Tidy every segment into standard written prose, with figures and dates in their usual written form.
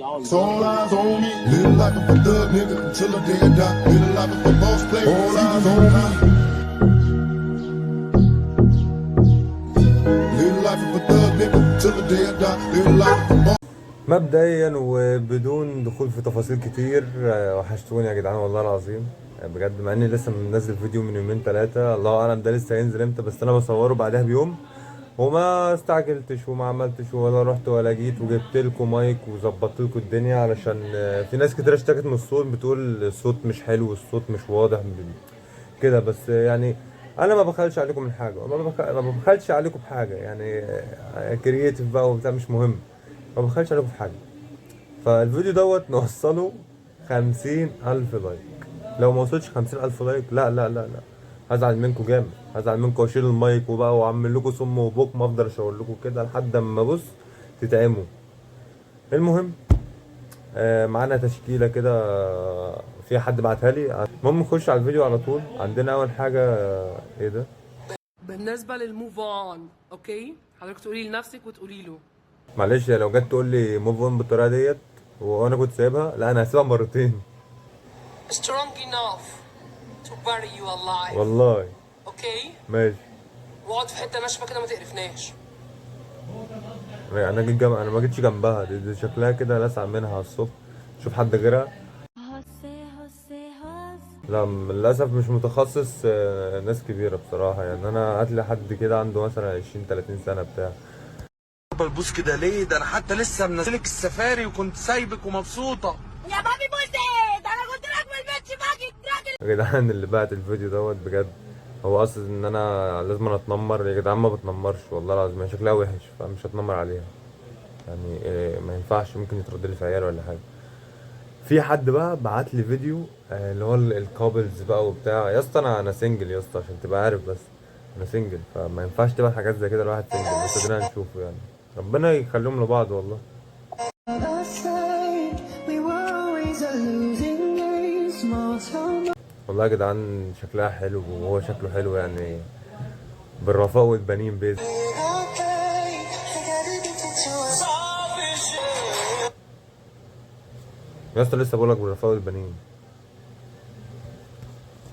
So all eyes on me. Live life of a thug nigga until the day I die. Live life of a boss player. All eyes on me. Live life of a thug nigga until the day I die. Live life of a boss. مبدئيا وبدون دخول في تفاصيل كتير، وحشتوني يا جدعان والله العظيم. بجد مع اني لسه منزل فيديو من يومين ثلاثة، الله اعلم ده لسه هينزل امتى، بس انا بصوره بعدها بيوم وما استعجلتش وما عملتش ولا رحت ولا جيت، وجبت لكم مايك وظبطت لكم الدنيا علشان في ناس كتير اشتكت من الصوت، بتقول الصوت مش حلو، الصوت مش واضح كده. بس يعني انا ما بخلش عليكم من حاجه، ما بخلش عليكم بحاجه يعني. كرييتيف بقى وبتاع مش مهم، ما بخلش عليكم في حاجه. فالفيديو دوت نوصله 50,000 لايك. لو ما وصلش 50,000 لايك لا لا لا لا، هزعل منكم جامد، هزعل منكم واشيل المايك وبقى واعمل لكم صم وبكم، افضل اشاور لكم كده لحد اما بص تتعموا. المهم معانا تشكيله كده، في حد بعتها لي. المهم نخش على الفيديو على طول. عندنا اول حاجه ايه ده؟ بالنسبه للموف اون، اوكي حضرتك تقولي لنفسك وتقولي له. معلش لو جت تقول لي موف اون بالطريقه ديت وانا كنت سايبها، لا انا هسيبها مرتين strong enough to bury you alive. والله. اوكي ماشي. واقعد في حته ناشفه كده ما تقرفناش. انا جيت انا ما جيتش جنبها، دي شكلها كده لاسع منها على الصبح. شوف حد غيرها. لا للاسف مش متخصص. ناس كبيره بصراحه يعني. انا هات لي حد كده عنده مثلا 20 30 سنه بتاع. بلبوس كده ليه؟ ده انا حتى لسه منزلك السفاري وكنت سايبك ومبسوطه. يا بابي بوسي، ده انا كنت راكب البيتش باجي راجل. يا جدعان اللي بعت الفيديو دوت بجد هو قصد ان انا لازم اتنمر. يا جدعان ما بتنمرش والله العظيم، هي شكلها وحش فمش هتنمر عليها يعني. ما ينفعش، ممكن يترد لي في عيال ولا حاجه. في حد بقى بعت لي فيديو اللي هو الكابلز بقى وبتاع. يا اسطى انا سنجل يا اسطى عشان تبقى عارف، بس انا سنجل فما ينفعش تبقى حاجات زي كده الواحد سنجل. بس ادينا نشوفه يعني، ربنا يخليهم لبعض والله. والله يا جدعان شكلها حلو وهو شكله حلو يعني، بالرفاء والبنين بيز. يا اسطى لسه بقولك بالرفاء والبنين.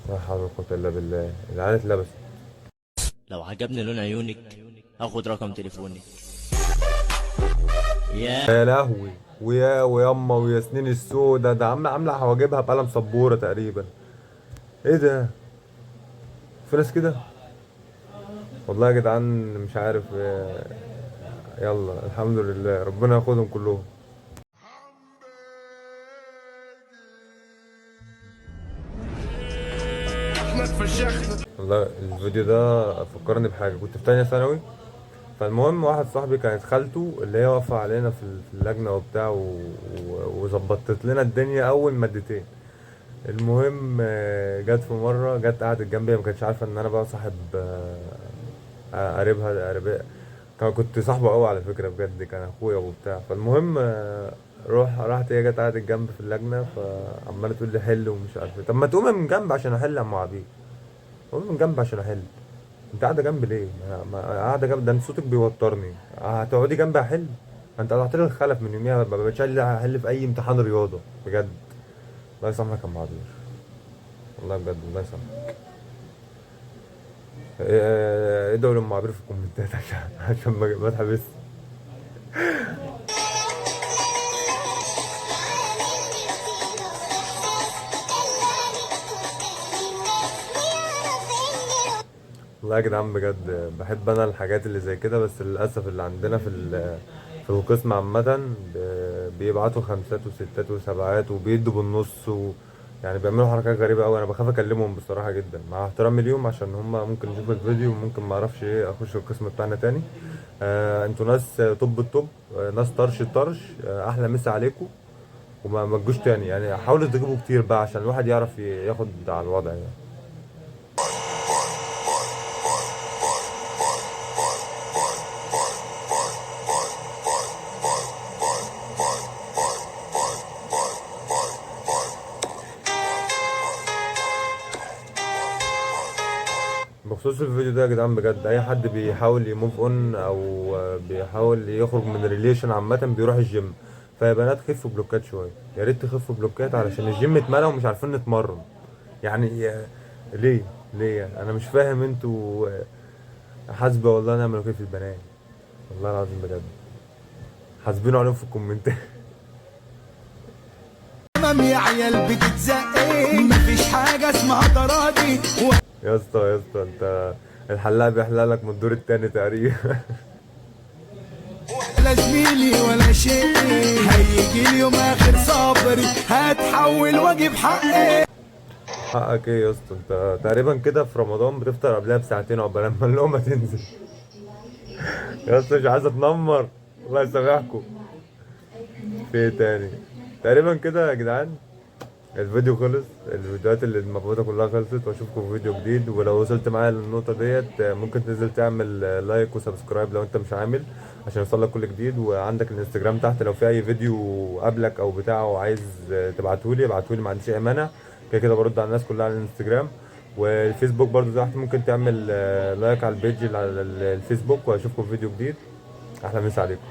لا حول ولا قوة الا بالله. العيال اتلبست. لو عجبني لون عيونك هاخد رقم تليفونك. يا لهوي وياما ويا سنين السودا، ده عامله حواجبها بقلم سبوره تقريبا. ايه ده؟ في ناس كده والله يا جدعان مش عارف. يلا الحمد لله ربنا ياخدهم كلهم. والله الفيديو ده فكرني بحاجه. كنت في تانية ثانوي، فالمهم واحد صاحبي كانت خالته اللي هي واقفه علينا في اللجنه وبتاع وظبطت لنا الدنيا اول مادتين. المهم جت في مره جت قعدت جنبي، ما كانتش عارفه ان انا بقى صاحب قريبها. كنت صاحبه قوي على فكره بجد، كان اخويا وبتاع. فالمهم راحت هي جت قعدت جنبي في اللجنه، فعماله تقول لي حل ومش عارف ايه. طب ما تقومي من جنب عشان احل يا ام عبيد، قومي من جنب عشان احل. انت قاعده جنبي ليه؟ قاعده جنب ده انت صوتك بيوترني. هتقعدي جنبي احل؟ انت قطعت لي الخلف من يوميها، ما بقتش احل في اي امتحان رياضه بجد. الله يسامحك يا ام عبير، والله بجد الله يسامحك. ادعوا لام عبير في الكومنتات عشان ما اتحبس. والله يا جدعان بجد بحب انا الحاجات اللي زي كده، بس للاسف اللي عندنا في القسم عامة بيبعتوا خمسات وستات وسبعات وبيدوا بالنص يعني بيعملوا حركات غريبة أوي. أنا بخاف أكلمهم بصراحة جدا، مع احترامي ليهم عشان هما ممكن يشوفوا الفيديو وممكن معرفش إيه أخش القسم بتاعنا تاني. انتوا ناس طب الطب، ناس طرش الطرش. أحلى مسا عليكم، وما تجوش تاني يعني. حاولوا تجيبوا كتير بقى عشان الواحد يعرف ياخد على الوضع يعني. بخصوص الفيديو ده يا جدعان بجد، اي حد بيحاول يموف اون او بيحاول يخرج من ريليشن عامه بيروح الجيم. فيا بنات خفوا بلوكات شويه، يا ريت تخفوا بلوكات علشان الجيم اتملى ومش عارفين نتمرن. يعني ليه يعني؟ انا مش فاهم انتوا حاسبه والله نعمل كيف في البنات، والله العظيم بجد حاسبينه عليهم في الكومنتات. امام يا عيال بتتزقي مفيش حاجه اسمها تراضي يا اسطى انت الحلاق بيحلق لك من الدور التاني تقريبا. ولا زميلي ولا شيء، هيجي اليوم اخر صبري هتحول واجيب حقي. حقك ايه يا اسطى؟ انت تقريبا كده في رمضان بتفطر قبلها بساعتين عقبال ما اللقمه تنزل. يا اسطى مش عايز اتنمر، الله يسامحكم. في ايه تاني؟ تقريبا كده يا جدعان الفيديو خلص، الفيديوهات اللي المفروضة كلها خلصت، واشوفكم في فيديو جديد. ولو وصلت معايا للنقطة ديت ممكن تنزل تعمل لايك وسبسكرايب لو انت مش عامل، عشان يوصلك كل جديد. وعندك الانستجرام تحت، لو في اي فيديو قبلك او بتاع وعايز تبعتهولي ابعتهولي، ما عنديش اي مانع، كده كده برد على الناس كلها على الانستجرام. والفيسبوك برضو تحت ممكن تعمل لايك على البيج اللي على الفيسبوك. واشوفكم في فيديو جديد. احلى مسا عليكم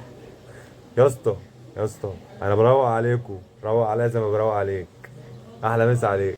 يا اسطى. يا اسطى انا بروق عليكم، روق عليا زي ما بروق عليك. احلى مسا عليك.